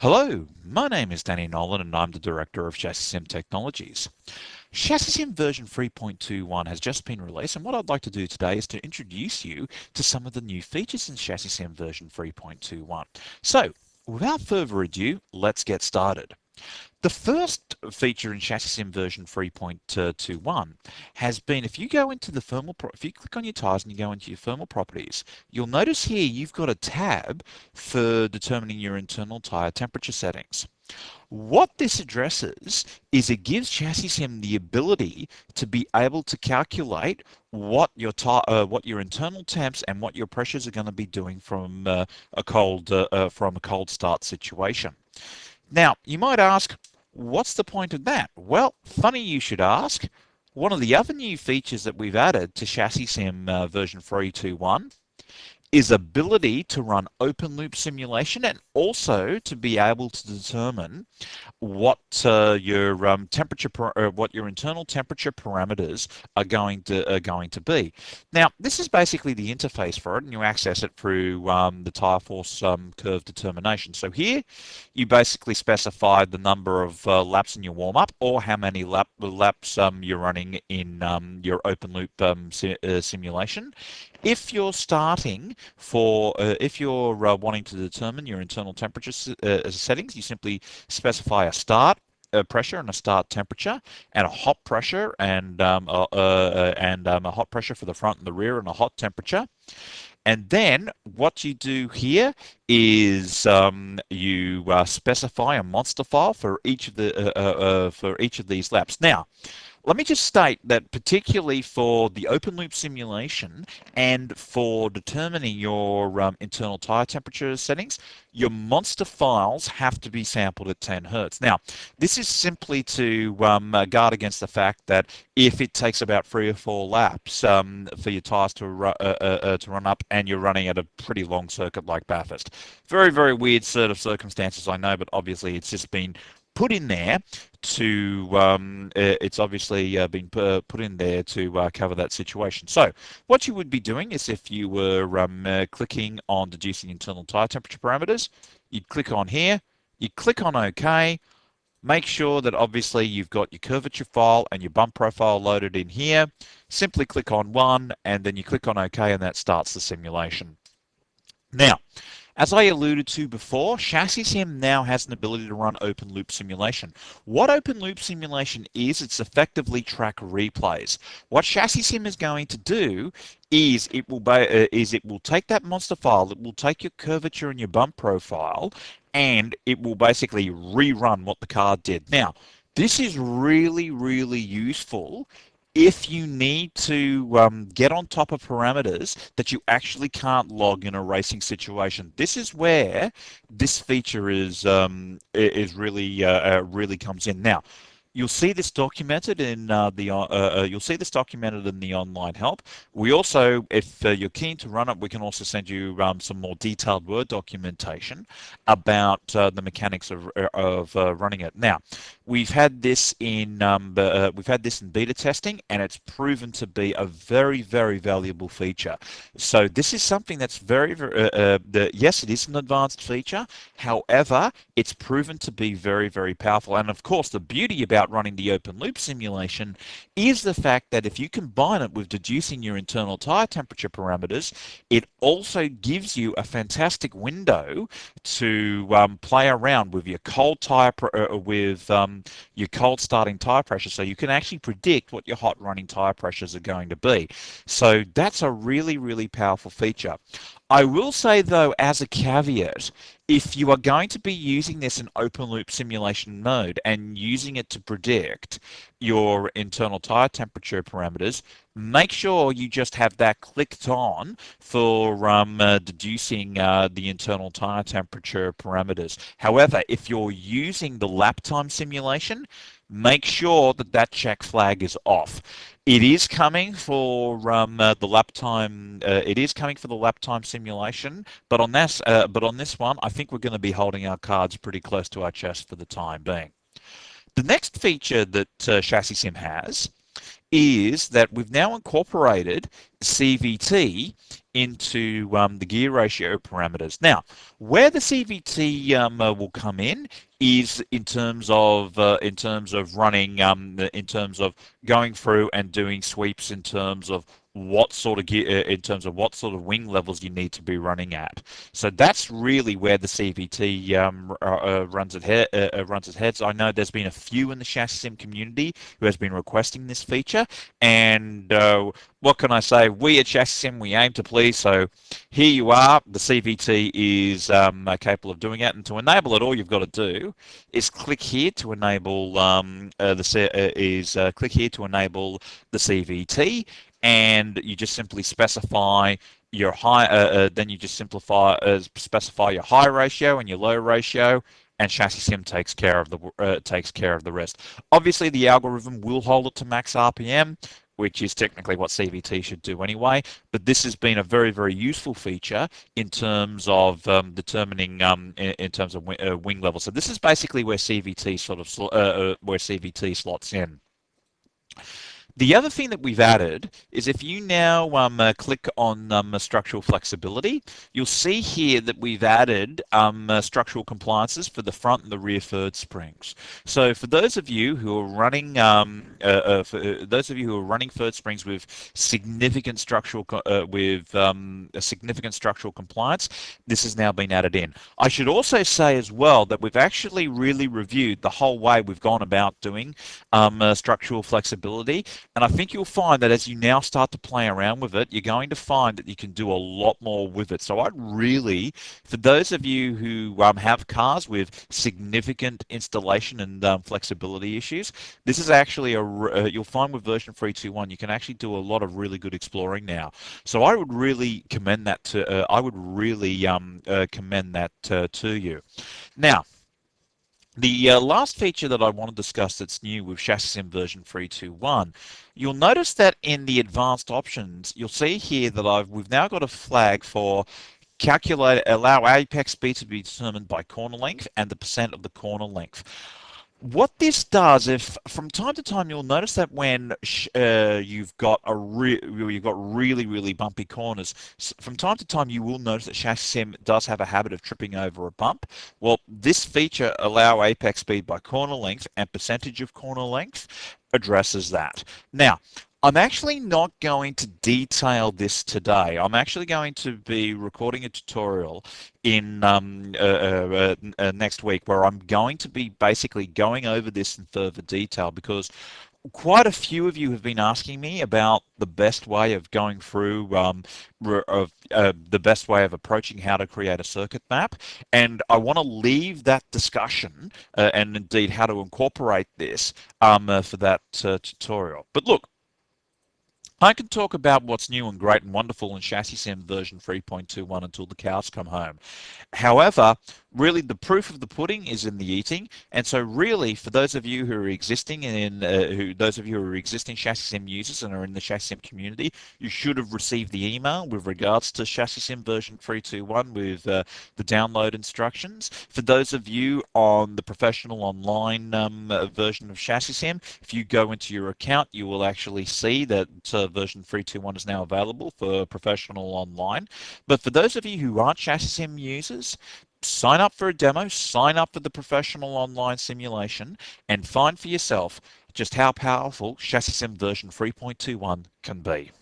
Hello, my name is Danny Nowlan and I'm the Director of ChassisSim Technologies. ChassisSim version 3.21 has just been released, and what I'd like to do today is to introduce you to some of the new features in ChassisSim version 3.21. So, without further ado, let's get started. The first feature in ChassisSim version 3.21 has been if you go into the if you click on your tires and you go into your thermal properties, you'll notice here you've got a tab for determining your internal tire temperature settings. What this addresses is it gives ChassisSim the ability to be able to calculate what your internal temps and what your pressures are going to be doing from a cold start situation. Now, you might ask, what's the point of that? Well, funny you should ask. One of the other new features that we've added to ChassisSim version 3.21 is ability to run open loop simulation and also to be able to determine what what your internal temperature parameters are going to be. Now, this is basically the interface for it, and you access it through the tire force curve determination. So here, you basically specify the number of laps in your warm up, or how many laps you're running in your open loop simulation. If you're wanting to determine your internal temperature settings, you simply specify a start pressure and a start temperature, and a hot pressure and a hot pressure for the front and the rear, and a hot temperature. And then what you do here is you specify a monster file for each of these laps. Now, let me just state that particularly for the open loop simulation and for determining your internal tire temperature settings, your monster files have to be sampled at 10 Hertz. Now, this is simply to guard against the fact that if it takes about 3 or 4 laps for your tires to run up and you're running at a pretty long circuit like Bathurst. Very, very weird set of circumstances, I know, but obviously it's just been put in there to it's obviously been put in there to cover that situation. So what you would be doing is, if you were clicking on deducing internal tire temperature parameters, you'd click on here, you click on OK. Make sure that obviously you've got your curvature file and your bump profile loaded in here. Simply click on one and then you click on OK, and that starts the simulation. Now, as I alluded to before, ChassisSim now has an ability to run open loop simulation. What open loop simulation is, it's effectively track replays. What ChassisSim is going to do is it will take that monster file, it will take your curvature and your bump profile, and it will basically rerun what the car did. Now, this is really, really useful if you need to get on top of parameters that you actually can't log in a racing situation. This is where this feature is really comes in. Now, you'll see this documented in the online help. We also, if you're keen to run it, we can also send you some more detailed Word documentation about the mechanics of running it. Now, we've had this in beta testing, and it's proven to be a very, very valuable feature. So this is something that's yes, it is an advanced feature. However, it's proven to be very, very powerful. And of course, the beauty about running the open loop simulation is the fact that if you combine it with deducing your internal tire temperature parameters, it also gives you a fantastic window to play around with your cold starting tire pressure, so you can actually predict what your hot running tire pressures are going to be. So that's a really, really powerful feature. I will say, though, as a caveat, if you are going to be using this in open loop simulation mode and using it to predict your internal tire temperature parameters, make sure you just have that clicked on for deducing the internal tire temperature parameters. However, if you're using the lap time simulation, make sure that that check flag is off. It is coming for the lap time. It is coming for the lap time simulation, but on this one, I think we're going to be holding our cards pretty close to our chest for the time being. The next feature that ChassisSim has is that we've now incorporated CVT into the gear ratio parameters. Now, where the CVT will come in is in terms of running in terms of going through and doing sweeps in terms of what sort of gear in terms of what sort of wing levels you need to be running at. So that's really where the CVT runs its heads. I know there's been a few in the ChassisSim community who has been requesting this feature, and what can I say? We at ChassisSim, we aim to please. So here you are. The CVT is capable of doing it, and to enable it, all you've got to do is click here to enable click here to enable the CVT, and you just simply specify your high. Then you just specify your high ratio and your low ratio, and ChassisSim takes care of the rest. Obviously, the algorithm will hold it to max RPM, which is technically what CVT should do anyway. But this has been a very, very useful feature in terms of determining in terms of wing level. So this is basically where CVT slots in. The other thing that we've added is if you now click on structural flexibility, you'll see here that we've added structural compliances for the front and the rear third springs. So for those of you who are running third springs with significant structural a significant structural compliance, this has now been added in. I should also say as well that we've actually really reviewed the whole way we've gone about doing structural flexibility. And I think you'll find that as you now start to play around with it, you're going to find that you can do a lot more with it. So I'd really, for those of you who have cars with significant installation and flexibility issues, this is actually you'll find with version 3.21 you can actually do a lot of really good exploring now. So I would really commend that to you. Now, the last feature that I want to discuss that's new with ChassisSim version 3.21, you'll notice that in the advanced options, you'll see here that we've now got a flag for allow apex speed to be determined by corner length and the percent of the corner length. What this does, if from time to time you'll notice that when you've got really, really bumpy corners, from time to time you will notice that ChassisSim does have a habit of tripping over a bump. Well, this feature, allow apex speed by corner length and percentage of corner length, addresses that. Now, I'm actually not going to detail this today. I'm actually going to be recording a tutorial in next week where I'm going to be basically going over this in further detail, because quite a few of you have been asking me about the best way of going through the best way of approaching how to create a circuit map, and I want to leave that discussion and indeed how to incorporate this for that tutorial. But look, I can talk about what's new and great and wonderful in ChassisSim version 3.21 until the cows come home. However, really the proof of the pudding is in the eating, and so really for those of you who are existing ChassisSim users and are in the ChassisSim community, you should have received the email with regards to ChassisSim version 3.21 with the download instructions. For those of you on the professional online version of ChassisSim, if you go into your account, you will actually see that version 3.21 is now available for professional online. But for those of you who aren't ChassisSim users, sign up for a demo, sign up for the professional online simulation, and find for yourself just how powerful ChassisSim version 3.21 can be.